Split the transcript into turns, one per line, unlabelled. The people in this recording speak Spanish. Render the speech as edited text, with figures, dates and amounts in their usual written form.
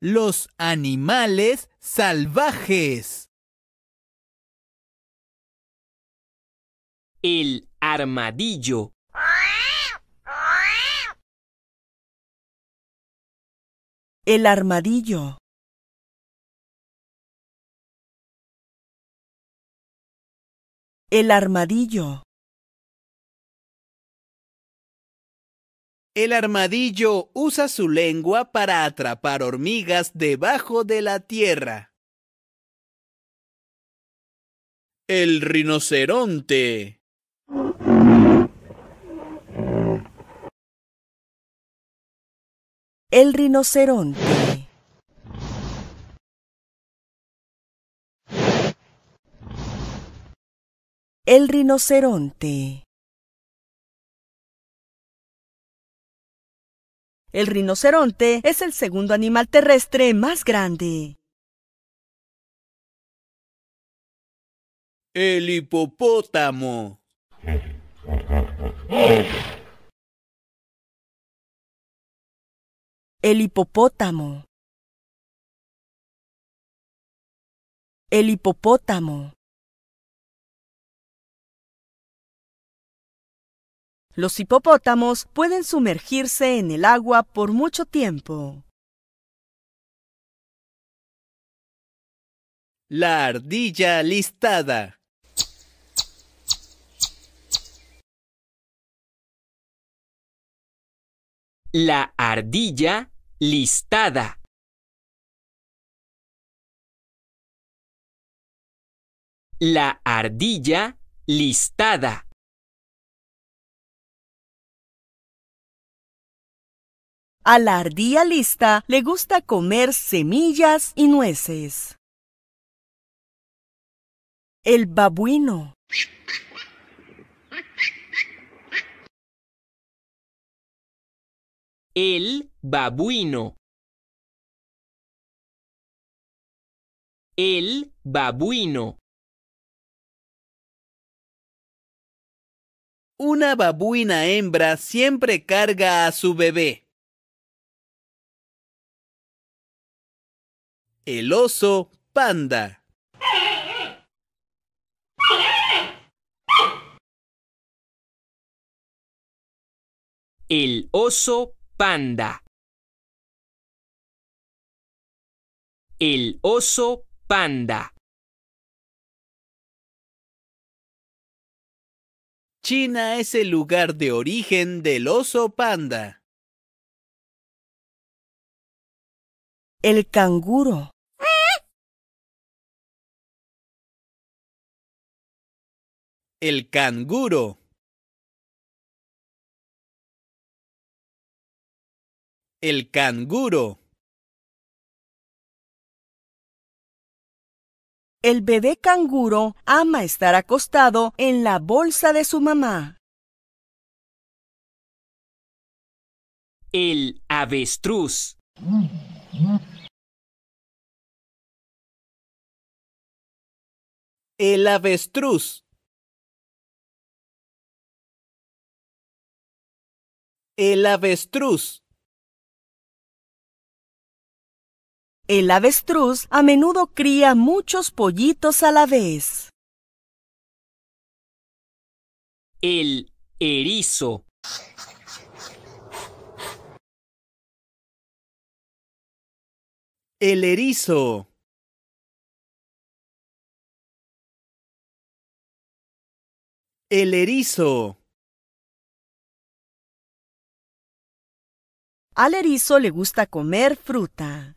Los animales salvajes.
El armadillo.
El armadillo. El armadillo.
El armadillo usa su lengua para atrapar hormigas debajo de la tierra. El rinoceronte.
El rinoceronte. El rinoceronte. El rinoceronte es el segundo animal terrestre más grande.
El hipopótamo.
El hipopótamo. El hipopótamo. Los hipopótamos pueden sumergirse en el agua por mucho tiempo.
La ardilla listada.
La ardilla listada. La ardilla listada.
A la ardilla lista le gusta comer semillas y nueces. El babuino.
El babuino. El babuino.
Una babuina hembra siempre carga a su bebé. El oso panda.
El oso panda. El oso panda.
China es el lugar de origen del oso panda.
El canguro.
El canguro. El canguro.
El bebé canguro ama estar acostado en la bolsa de su mamá.
El avestruz.
El avestruz. El avestruz.
El avestruz a menudo cría muchos pollitos a la vez.
El erizo.
El erizo. El erizo.
Al erizo le gusta comer fruta.